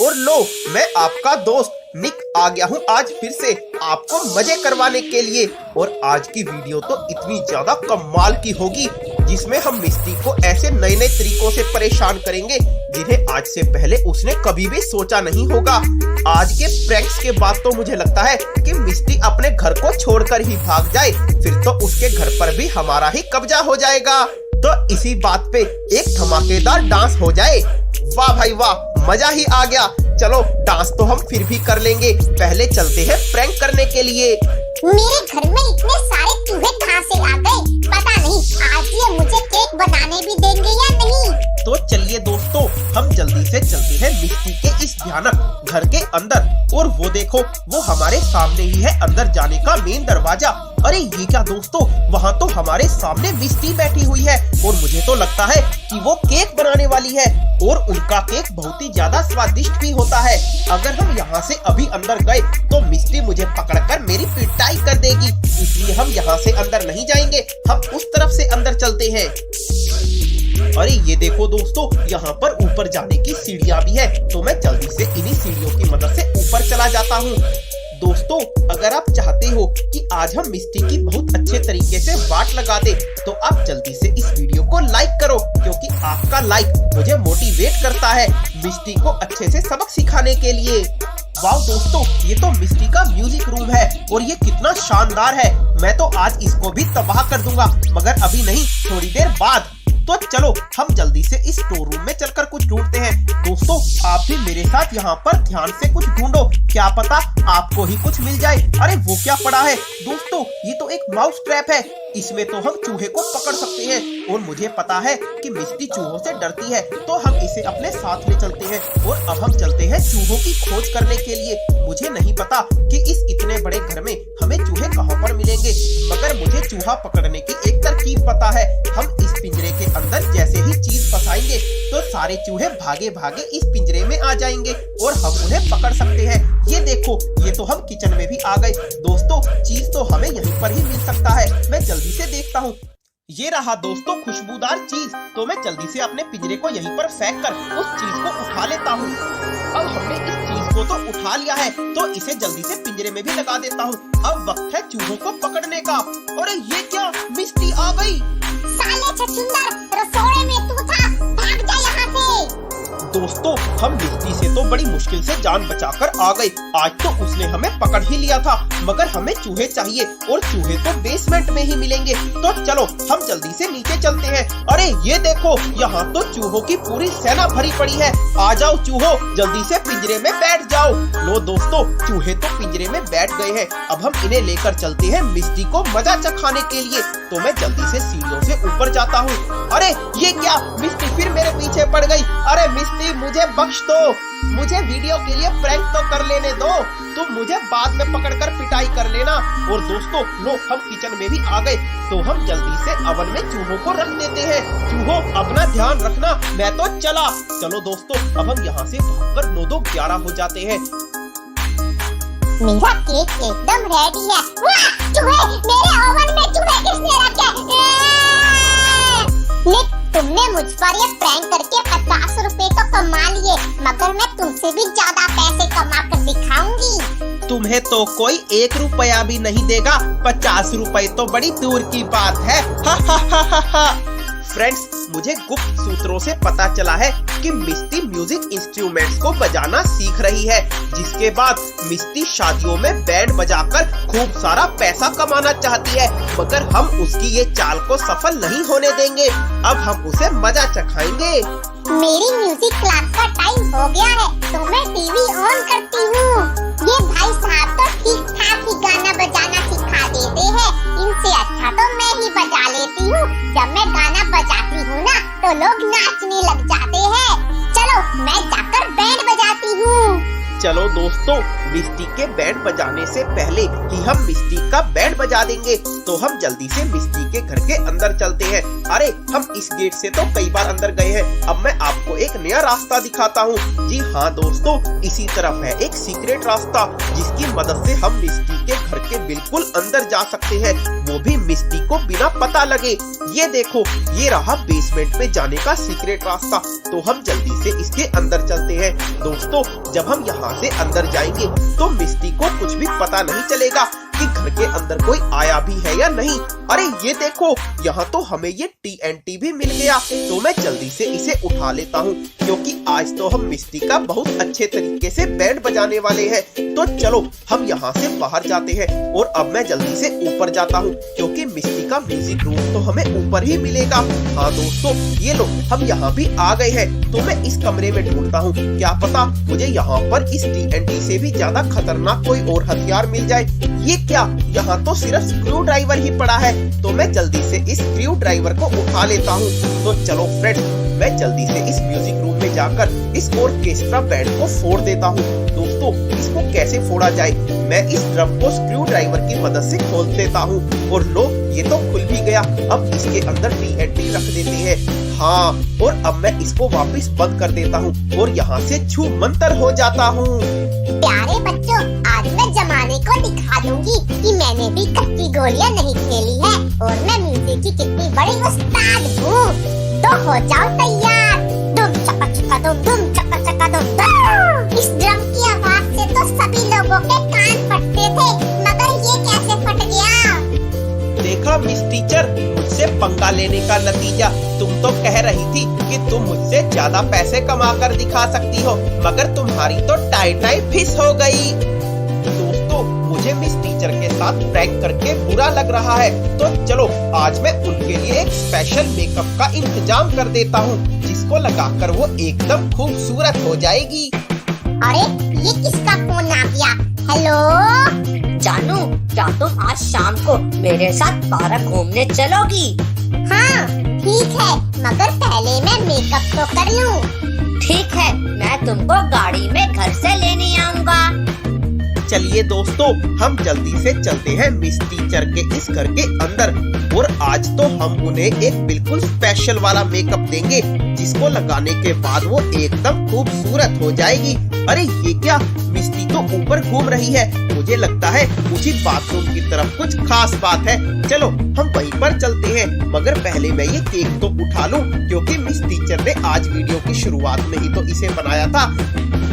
और लो, मैं आपका दोस्त निक आ गया हूँ आज फिर से आपको मजे करवाने के लिए। और आज की वीडियो तो इतनी ज्यादा कमाल की होगी जिसमें हम मिस्टी को ऐसे नए नए तरीकों से परेशान करेंगे जिन्हें आज से पहले उसने कभी भी सोचा नहीं होगा। आज के प्रैंक्स के बाद तो मुझे लगता है कि मिस्टी अपने घर को छोड़कर ही भाग जाए, फिर तो उसके घर पर भी हमारा ही कब्जा हो जाएगा। तो इसी बात पे एक धमाकेदार डांस हो जाए। वाह भाई वाह, मजा ही आ गया। चलो डांस तो हम फिर भी कर लेंगे, पहले चलते हैं प्रैंक करने के लिए। मेरे घर में इतने सारे चूहे कहाँ से आ गए, पता नहीं आज ये मुझे केक बनाने भी देंगे या नहीं। तो चलिए दोस्तों, हम जल्दी से चलते हैं मिस्टी के इस भयानक घर के अंदर। और वो देखो, वो हमारे सामने ही है अंदर जाने का मेन दरवाजा। अरे ये क्या दोस्तों, वहाँ तो हमारे सामने मिस्टी बैठी हुई है और मुझे तो लगता है कि वो केक बनाने वाली है और उनका केक बहुत ही ज्यादा स्वादिष्ट भी होता है। अगर हम यहाँ से अभी अंदर गए तो मिस्टी मुझे पकड़कर मेरी पिटाई कर देगी, इसलिए हम यहाँ से अंदर नहीं जाएंगे, हम उस तरफ से अंदर चलते हैं। अरे ये देखो दोस्तों, यहाँ पर ऊपर जाने की सीढ़ियाँ भी है, तो मैं जल्दी से इन्हीं सीढ़ियों की मदद से ऊपर चला जाता हूँ। दोस्तों, अगर आप चाहते हो कि आज हम मिस्टी की बहुत अच्छे तरीके से वाट लगा दे तो आप जल्दी से इस वीडियो को लाइक करो, क्योंकि आपका लाइक मुझे मोटिवेट करता है मिस्टी को अच्छे से सबक सिखाने के लिए। वाह दोस्तों, ये तो मिस्टी का म्यूजिक रूम है और ये कितना शानदार है। मैं तो आज इसको भी तबाह कर दूंगा, मगर अभी नहीं, थोड़ी देर बाद। तो चलो हम जल्दी से इस स्टोर रूम में चलकर कुछ ढूंढते हैं। दोस्तों, आप भी मेरे साथ यहाँ पर ध्यान से कुछ ढूंढो, क्या पता आपको ही कुछ मिल जाए। अरे वो क्या पड़ा है दोस्तों, ये तो एक माउस ट्रैप है, इसमें तो हम चूहे को पकड़ सकते हैं। और मुझे पता है कि मिस्टी चूहों से डरती है, तो हम इसे अपने साथ ले चलते हैं। और अब हम चलते हैं चूहों की खोज करने के लिए। मुझे नहीं पता कि इस इतने बड़े घर में हमें चूहे कहाँ पर मिलेंगे, मगर मुझे चूहा पकड़ने की एक तरकीब पता है। हम इस पिंजरे के अंदर जैसे ही चीज फंसाएंगे तो सारे चूहे भागे भागे इस पिंजरे में आ जाएंगे और हम उन्हें पकड़ सकते हैं। ये देखो, ये तो हम किचन में भी आ गए। दोस्तों, चीज तो हमें यहीं पर ही मिल सकता है, मैं जल्दी से देखता हूँ। ये रहा दोस्तों खुशबूदार चीज, तो मैं जल्दी से अपने पिंजरे को यहीं पर फेंक कर उस चीज को उठा लेता हूँ। अब हमने इस चीज को तो उठा लिया है, तो इसे जल्दी से पिंजरे में भी लगा देता हूँ। अब वक्त है चूहों को पकड़ने का। अरे ये क्या, मिस्टी आ गई। साले छछूंदर, रसोड़े में तू था, भाग जा यहाँ से। दोस्तों, हम मिस्टी से तो बड़ी मुश्किल से जान बचाकर आ गए। आज तो उसने हमें पकड़ ही लिया था, मगर हमें चूहे चाहिए और चूहे तो बेसमेंट में ही मिलेंगे। तो चलो हम जल्दी से नीचे चलते हैं। अरे ये देखो, यहाँ तो चूहों की पूरी सेना भरी पड़ी है। आ जाओ चूहो, जल्दी से पिंजरे में बैठ जाओ। लो दोस्तों, चूहे तो पिंजरे में बैठ गए हैं। अब हम इन्हें लेकर चलते हैं मिस्टी को मजा चखाने के लिए। तो मैं जल्दी से सीढ़ियों से ऊपर जाता हूँ। अरे ये क्या, मिस्टी फिर मेरे पीछे पड़ गई। अरे मिस्टी, मुझे बख्श दो, मुझे वीडियो के लिए प्रैंक तो कर लेने दो, तुम मुझे बाद में पकड़कर पिटाई कर लेना। और दोस्तों, लो हम किचन में भी आ गए, तो हम जल्दी से अवन में चूहों को रख देते हैं। चूहों, अपना ध्यान रखना, मैं तो चला। चलो दोस्तों, अब हम यहाँ से भागकर 9-2-11 हो जाते हैं। मेरा केक एकदम रेडी है। वाह, चूहे, मेरे ओवन में चूहे किसने रखे? निक, तुमने मुझ पर ये प्रैंक करके 50 रुपए तो कमा लिए, मगर मैं तुमसे भी ज्यादा पैसे कमा कर दिखाऊंगी। तुम्हें तो कोई 1 रुपया भी नहीं देगा, 50 रुपए तो बड़ी दूर की बात है। हा हा हा हा हा। फ्रेंड्स, मुझे गुप्त सूत्रों से पता चला है कि मिस्टी म्यूजिक इंस्ट्रूमेंट्स को बजाना सीख रही है, जिसके बाद मिस्टी शादियों में बैंड बजाकर खूब सारा पैसा कमाना चाहती है, मगर हम उसकी ये चाल को सफल नहीं होने देंगे। अब हम उसे मजा चखाएंगे। मेरी म्यूजिक क्लास का टाइम हो गया है, तो मैं टीवी ऑन करती हूँ। ये भाई साहब तो ठीक ठाक ही गाना बजाना सिखा देते हैं, इनसे अच्छा तो मैं ही बजा लेती हूँ। जब मैं गाना बजाती हूँ ना, तो लोग नाचने लग जाते हैं। चलो मैं जाकर बैंड बजाती हूँ। चलो दोस्तों, मिस्टी के बैंड बजाने से पहले कि हम मिस्टी का बैंड बजा देंगे, तो हम जल्दी से मिस्टी के घर के अंदर चलते हैं। अरे हम इस गेट से तो कई बार अंदर गए हैं, अब मैं आपको एक नया रास्ता दिखाता हूँ। जी हाँ दोस्तों, इसी तरफ है एक सीक्रेट रास्ता जिसकी मदद से हम मिस्टी के घर के बिल्कुल अंदर जा सकते हैं, वो भी मिस्टी को बिना पता लगे। ये देखो, ये रहा बेसमेंट में जाने का सीक्रेट रास्ता, तो हम जल्दी से इसके अंदर चलते हैं। दोस्तों, जब हम यहाँ से अंदर जाएंगे तो मिस्टी को कुछ भी पता नहीं चलेगा कि घर के अंदर कोई आया भी है या नहीं। अरे ये देखो, यहाँ तो हमें ये TNT भी मिल गया, तो मैं जल्दी से इसे उठा लेता हूँ, क्योंकि आज तो हम मिस्टी का बहुत अच्छे तरीके से बैंड बजाने वाले हैं। तो चलो हम यहाँ से बाहर जाते हैं, और अब मैं जल्दी से ऊपर जाता हूँ, क्योंकि मिस्टी का म्यूजिक रूम तो हमें ऊपर ही मिलेगा। हाँ दोस्तों, ये लो, हम यहाँ भी आ गए हैं, तो मैं इस कमरे में ढूंढता हूँ, क्या पता मुझे यहाँ पर इस TNT से भी ज्यादा खतरनाक कोई और हथियार मिल जाए। ये क्या, यहाँ तो सिर्फ स्क्रू ड्राइवर ही पड़ा है, तो मैं जल्दी से इस स्क्रू ड्राइवर को उठा लेता हूँ। तो चलो फ्रेंड्स, मैं जल्दी से इस म्यूजिक रूम में जाकर इस ऑर्केस्ट्रा बैंड को फोड़ देता हूँ। दोस्तों, इसको कैसे फोड़ा जाए, मैं इस ड्रम को स्क्रू ड्राइवर की मदद से खोल देता हूँ, और लो, ये तो खुल भी गया। अब इसके अंदर TNT रख देते हैं। हाँ, और अब मैं इसको वापस बंद कर देता हूँ, और यहाँ से छू मंतर हो जाता हूँ। प्यारे बच्चों, आज मैं जमाने को दिखा दूंगी कि मैंने भी कच्ची गोलियां नहीं खेली है, और मैं म्यूजिक की कितनी बड़ी उस्ताद हूँ। तो हो जाओ तैयार। दुम चका चका दुम, दुम चका चका दुम दुम। इस ड्रम की आवाज से तो सभी लोगों के कान फटते थे, मगर ये कैसे फट गया? देखा मिस टीचर, मुझसे पंगा लेने का नतीजा। तुम तो कह रही थी कि तुम मुझसे ज्यादा पैसे कमा कर दिखा सकती हो, मगर तुम्हारी तो टाई टाई फिस हो गई। दोस्तों, मुझे मिस टीचर के साथ प्रैंक करके बुरा लग रहा है, तो चलो आज मैं उनके लिए एक स्पेशल मेकअप का इंतजाम कर देता हूँ, जिसको लगाकर वो एकदम खूबसूरत हो जाएगी। अरे ये किसका फोन आ गया? हेलो जानू, क्या तुम आज शाम को मेरे साथ पार्क घूमने चलोगी? हाँ ठीक है, मगर पहले मैं मेकअप तो कर लूं। ठीक है, मैं तुमको गाड़ी में घर से लेने आऊंगा। चलिए दोस्तों, हम जल्दी से चलते हैं मिस टीचर के इस घर के अंदर, और आज तो हम उन्हें एक बिल्कुल स्पेशल वाला मेकअप देंगे, जिसको लगाने के बाद वो एकदम खूबसूरत हो जाएगी। अरे ये क्या, मिस्टी तो ऊपर घूम रही है, मुझे लगता है उसी बाथरूम की तरफ कुछ खास बात है। चलो हम वहीं पर चलते हैं, मगर पहले मैं ये केक तो उठा लूं, क्योंकि मिस टीचर ने आज वीडियो की शुरुआत में ही तो इसे बनाया था।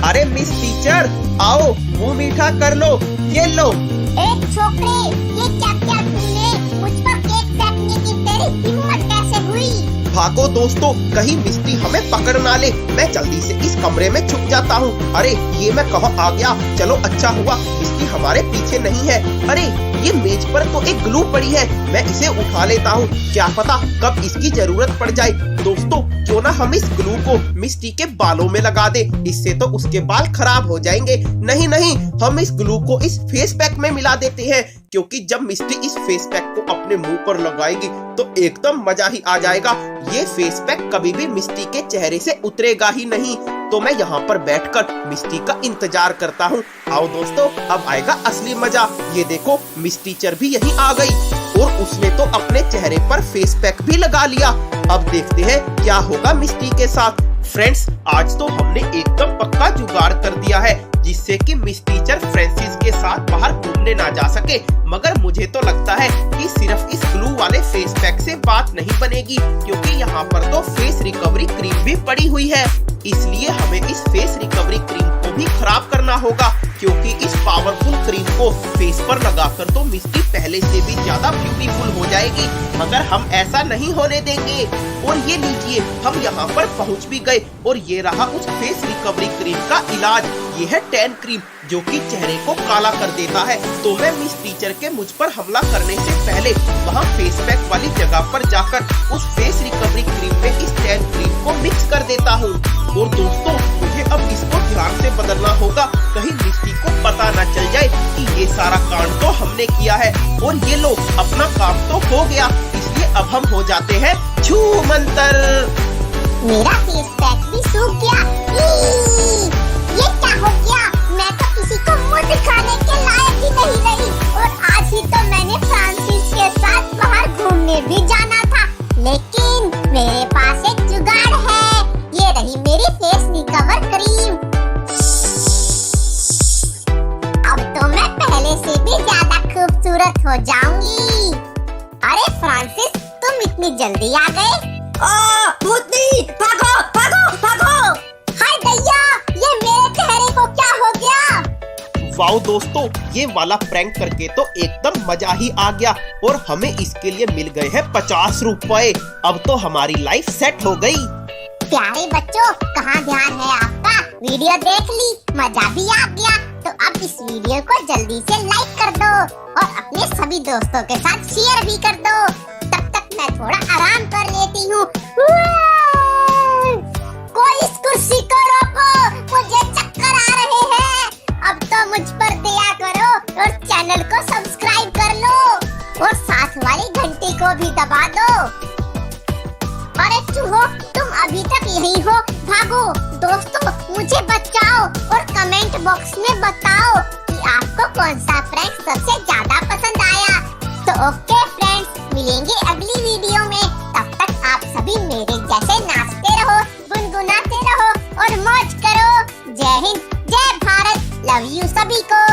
अरे मिस टीचर, आओ मुंह मीठा कर लो, ये लो। एक छोकरे, ये क्या क्या तूने मुझ पर केक फेंकने की तेरी हिम्मत कैसे हुई? भागो दोस्तों, कहीं मिस्टी हमें पकड़ ना ले। मैं जल्दी से इस कमरे में छुप जाता हूँ। अरे ये मैं कहाँ आ गया, चलो अच्छा हुआ मिस्टी हमारे पीछे नहीं है। अरे ये मेज पर तो एक ग्लू पड़ी है, मैं इसे उठा लेता हूँ, क्या पता कब इसकी जरूरत पड़ जाए। दोस्तों, क्यों ना हम इस ग्लू को मिस्टी के बालों में लगा दे, इससे तो उसके बाल खराब हो जाएंगे। नहीं नहीं, हम इस ग्लू को इस फेस पैक में मिला देते हैं, क्योंकि जब मिस्टी इस फेस पैक को अपने मुंह पर लगाएगी तो एकदम मजा ही आ जाएगा। ये फेस पैक कभी भी मिस्टी के चेहरे से उतरेगा ही नहीं। तो मैं यहाँ पर बैठकर मिस्टी का इंतजार करता हूँ। आओ दोस्तों, अब आएगा असली मजा। ये देखो, मिस टीचर भी यहीं आ गई, और उसने तो अपने चेहरे पर फेस पैक भी लगा लिया। अब देखते हैं क्या होगा मिस्टी के साथ। फ्रेंड्स, आज तो हमने एकदम पक्का जुगाड़ कर दिया है, जिससे कि मिस टीचर फ्रांसिस के साथ बाहर घूमने ना जा सके। मगर मुझे तो लगता है कि सिर्फ इस ग्लू वाले फेस पैक से बात नहीं बनेगी, क्योंकि यहाँ पर तो फेस रिकवरी क्रीम भी पड़ी हुई है। इसलिए हमें इस फेस रिकवरी क्रीम को भी खराब करना होगा, क्योंकि इस पावरफुल क्रीम को फेस पर लगाकर तो मिस्टी पहले से भी ज्यादा ब्यूटीफुल हो जाएगी, मगर हम ऐसा नहीं होने देंगे। और ये लीजिए, हम यहाँ पर पहुँच भी गए, और ये रहा उस फेस रिकवरी क्रीम का इलाज। ये है टैन क्रीम, जो कि चेहरे को काला कर देता है। तो मैं मिस टीचर के मुझ पर हमला करने से पहले वहाँ फेस पैक वाली जगह पर जाकर उस फेस रिकवरी क्रीम में इस टैन क्रीम को मिक्स कर देता हूँ। और दोस्तों, मुझे अब इसको ध्यान से बदलना होगा, कहीं मिस्टी को पता न चल जाए कि ये सारा कांड तो हमने किया है। और ये लो, अपना काम तो हो गया, इसलिए अब हम हो जाते हैं छू मंतर। मेरा फेस पैक भी सूख गया। ये क्या हो गया? मैं हो जाऊंगी। अरे फ्रांसिस, तुम इतनी जल्दी आ गए? भूतनी, भागो भागो भागो। हाय दैया, ये मेरे चेहरे को क्या हो गया? वाओ दोस्तों, ये वाला प्रैंक करके तो एकदम मजा ही आ गया और हमें इसके लिए मिल गए हैं 50 रुपए। अब तो हमारी लाइफ सेट हो गई। प्यारे बच्चों, कहाँ ध्यान है आपका? वीडियो देख ली, मजा भी आ गया, तो अब इस वीडियो को जल्दी से लाइक कर दो और अपने सभी दोस्तों के साथ शेयर भी कर दो। तब तक मैं थोड़ा आराम कर लेती हूँ। कोई इस कुर्सी को रोको, मुझे चक्कर आ रहे हैं। अब तो मुझ पर दया करो और चैनल को सब्सक्राइब कर लो और साथ वाली घंटी को भी दबा दो। अरे चूहो, तुम अभी तक यहीं हो? भागो दोस्तों, मुझे बचाओ और कमेंट बॉक्स में बताओ कि आपको कौन सा प्रैंक सबसे ज्यादा पसंद आया। तो ओके फ्रेंड्स, मिलेंगे अगली वीडियो में। तब तक आप सभी मेरे जैसे नाचते रहो, गुनगुनाते रहो और मौज करो। जय हिंद, जय भारत, लव यू सभी को।